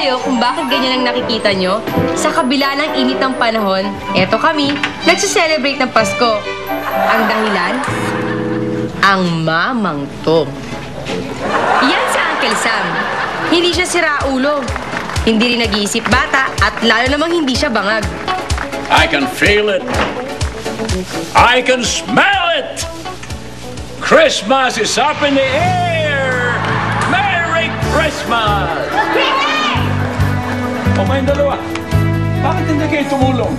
kayo kung bakit ganyan ang nakikita nyo? Sa kabila ng init ng panahon, eto kami, nagsiselebrate ng Pasko. Ang dahilan? Ang mamang to. Yan si Uncle Sam. Hindi siya siraulo. Hindi rin nag-iisip bata at lalo namang hindi siya bangag. I can feel it. I can smell it. Christmas is up in the air. Merry Christmas! O kayong dalawa, bakit hindi kayo tumulong?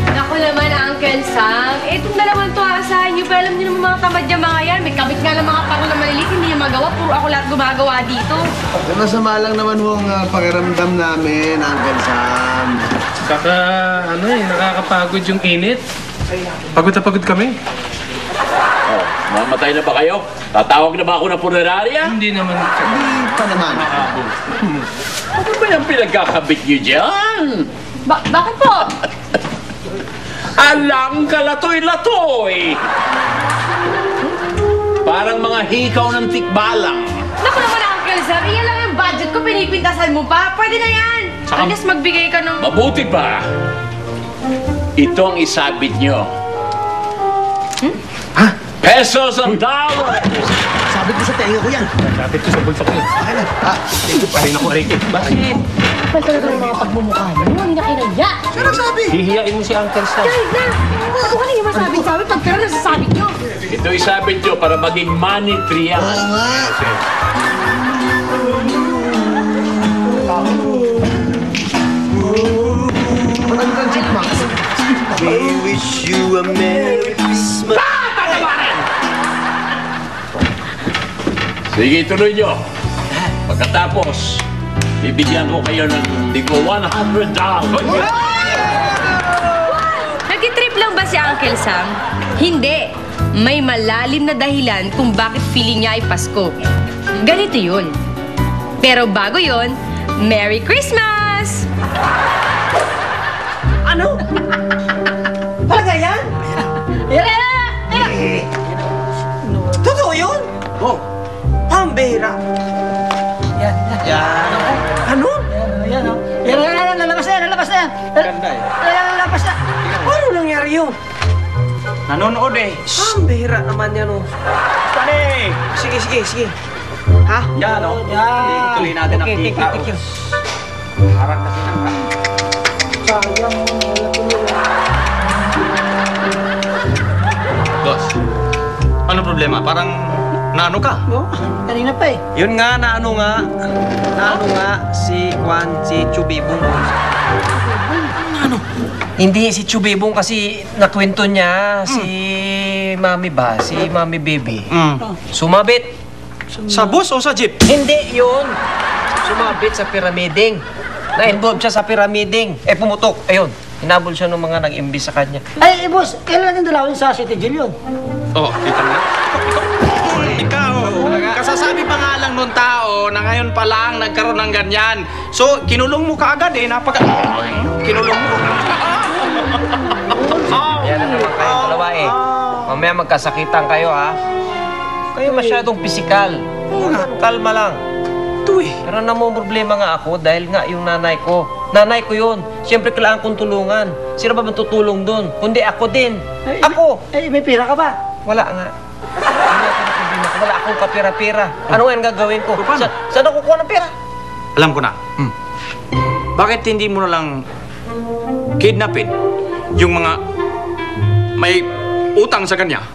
Naku naman, Uncle Sam. Itong dalawang to, asahan niyo. Pero alam niyo naman mga tamad yung mga yan. May kabit nga ng mga pako na maliliit. Hindi niya magawa. Puro ako lahat gumagawa dito. Masama lang naman ho ang pakiramdam namin, Uncle Sam. Saka, nakakapagod yung init. Pagod na pagod kami. Oh, mamatay na ba kayo? Tatawag na ba ako ng punerarya? Hindi naman. Hindi pa naman. Ano ba yung pinagkakabit niyo dyan? Bakit po? Alang kalatoy-latoy! Parang mga hikaw ng tikbalang. Naku naman, Uncle Sam. Iyan lang yung budget ko. Pinipintasan mo pa. Pwede na yan. Saka- Unless magbigay ka ng... Mabuti pa! Ito ang isabit niyo. Ha? Pesos and dollars! Sabi ko sa tenga ko yan. Lapit ko sa bulsa ko. Akin na. Thank you pa rin ako, Ricky. Bakit? Kapal talaga ng mga pagmumukha mo. Hindi na kinaya. Siya nagsabi. Hihiyain mo si Uncle Sam. Kahit na. Ano ka na yung masabi sa amin? Pagkara na sasabi nyo. Ito isabit niyo para maging money tree yan. Oo nga. Matandang chipmunks. We wish you a Merry Christmas. Sige, tuloy niyo. Pagkatapos, bibigyan ko kayo ng tigwa $100. Nag-trip lang ba si Uncle Sam? Hindi. May malalim na dahilan kung bakit feeling niya ay Pasko. Ganito yun. Pero bago yun, Merry Christmas! Ano? Talaga yan? Totoo yun? Oh. Pambira. Yan. Ano? Yan, oh. Yan, lalabas na yan, lalabas na yan. Ganda eh. Yan, lalabas na. Ano nangyari yun? Nanonood eh. Pambira naman yan, oh. Pare! Sige. Ha? Yan, oh. Yan. Tuloy natin ang Okay, kita. thank you. Harap kasi ng Sayang, wala tuloy. Boss, ano problema? Parang naano ka? No? Kanina pa eh. Yun nga, naano nga si Chubibong. Ano? Hindi, si Chubibong kasi nakwento niya si Mami Baby. Sumabit. Sa bus o sa jeep? Hindi, yun. Sumabit sa pyramiding. Na-involve siya sa pyramiding. Pumutok. Ayun. Hinabol siya ng mga nag-imbis sa kanya. Ay, boss, kailan natin dalawin sa City Jail yun? Oh, kita mo na. Ikaw, kasasabi pa nga lang nung tao na ngayon pa lang nagkaroon ng ganyan. So, kinulong mo kaagad eh, kinulong mo. Yan na naman kayong dalawa eh. Mamaya magkasakitan kayo ha. Kayo masyadong pisikal. Kalma lang. Pero namumroblema nga ako dahil nga yung nanay ko. Nanay ko yun. Siyempre kailangan kong tulungan. Sino ba tutulong doon? Kundi ako din. Ako! Eh, may pira ka ba? Wala nga. Wala akong kapira-pira. Ano nga yung gagawin ko? Saan ako kukuha ng pera? Alam ko na. Bakit hindi mo na lang kidnapin yung mga may utang sa kanya?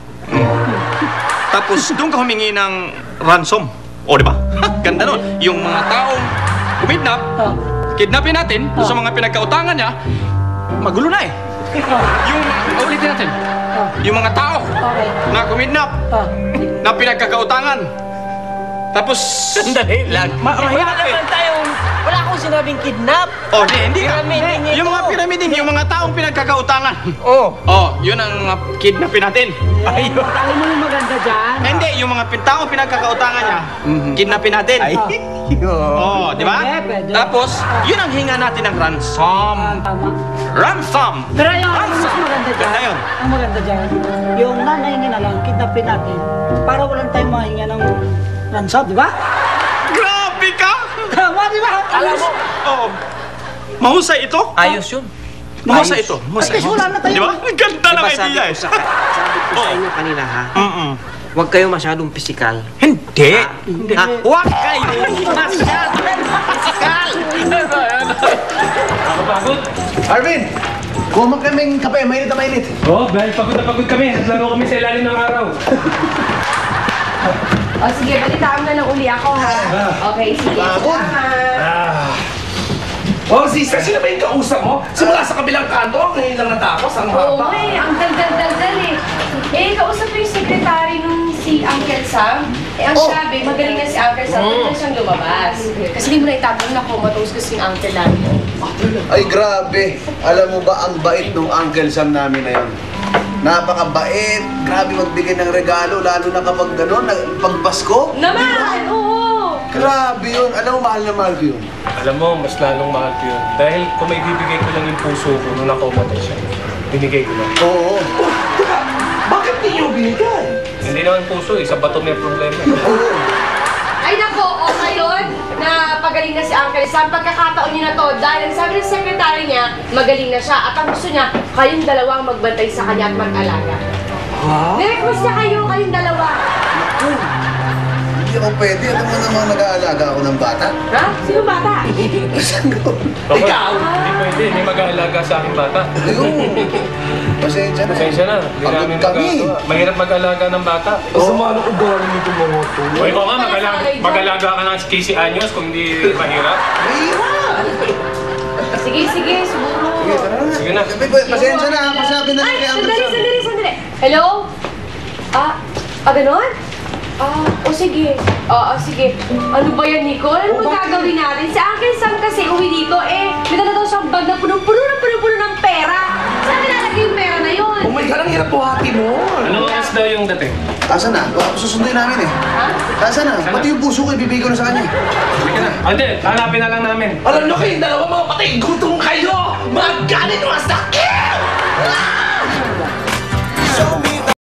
Tapos doon ka humingi ng ransom. O, di ba? Ganda nun. Yung mga taong kumidnap, kidnapin natin doon sa mga pinagkautangan niya, magulo na eh. Ulitin natin. Yung mga tao na kumidnap, na pinagkakautangan. Tapos... Sandali lang. Mahirap eh. Wala akong sinabing kidnap. Oh, hindi ka. Pyramiding ito. Yung mga pyramiding, yung mga taong pinagkakautangan. Oh. Oh, yun ang mga kidnapin natin. Ayun. Alam mo yung maganda dyan? Hindi, yung mga taong pinagkakautangan niya, kidnapin natin. Oh, di ba? Pwede. Tapos, yun ang hinga natin ng ransom. Tama. Ransom! Pero yung mas maganda dyan, Ganda yun. ang maganda dyan, yung nanay niya na lang, kidnapin natin, para walang tayong mahinga ng ransom, di ba? Grabe ka! Tama, di ba? Alam mo, Oo. Mahusay ito. ayos yun. Mahusay Ayos. ito. Mahusay. Ay, wala na tayo. Di ba? Ang ganda ng Diba idea eh. sabi ko sa inyo kanina ha, huwag kayo masyadong pisikal. Hindi. Ha? Huwag kayo masyadong pisikal! Nakakapagod. Arvin! Kuha mo kaming kape, mainit na mainit. Oo, dahil pagod na pagod kami. Naglaro kami sa ilalim ng araw. O sige, balitaan na lang uli ako ha. Okay, sige. Pagod. Salamat. Oh, sister, sino ba yung kausap mo? Simula sa kabilang kanto, ngayon lang natapos, ang Oo haba. nga eh, ang daldal-daldal eh. Eh, kausap ko yung sekretary nung si Uncle Sam. Eh, ang sabi, magaling na si Uncle Sam, pwede na siyang lumabas. Kasi di mo na itabong na comatose kasi yung uncle namin. Ay, grabe. Alam mo ba ang bait ng Uncle Sam namin na yun? Napakabait. Grabe magbigay ng regalo, lalo na kapag gano'n, pag Pasko. Naman! Oo! Grabe yun. Alam mo, mahal na mahal ko yun. Alam mo, mas lalong mahal ko yun. Dahil kung may bibigay ko lang yung puso ko nung nakomatay siya, binigay ko lang. Oo. Bakit di nyo binigay? Hindi naman puso eh, sa bato may problema. Oo. Ay nako, okay yun na pagaling na si Uncle Sam. Pagkakataon niyo na to, dahil sabi ng secretary niya, magaling na siya. At ang gusto niya, kayong dalawang magbantay sa kanya at mag-alaga. Nirequest niya kayo, kayong dalawa. Hindi ako pwede. Alam mo namang nag-aalaga ako ng bata. Ha? Sino bata? Ikaw! Hindi pwede, may mag-aalaga sa aking bata. Ayun. Pasensya na. Pasensya na, hindi Pagod namin kami. mahirap mag-alaga ng bata. Sumalo ko doon nito mga to. O ikaw nga, mag-alaga ka ng Casey Anyos kung hindi mahirap. Sige, sige, siguro. Sige, tara na. Sige na. Pasensya na. Pasabi na Ay, kay Uncle sandali, Sam. sandali, sandali. Hello? Ganon? Sige. Sige. Ano ba yan, Nicole? Ano ba gagawin natin? Si Uncle Sam kasi uwi dito, may dala daw siyang bag na punong-puno ng pera. Saan nilalagay yung pera na yun? Oh my God, ang hirap buhati mo. Ano oras daw yung dating? Asa na? Susunduin namin eh. Ha? Asa na? Pati yung puso ko ibibigay ko na sa kanya. Sige na. Hindi, hanapin na lang namin. Alam nyo kayong dalawa mga patay, gutom kayo! Mga galing mga sakit!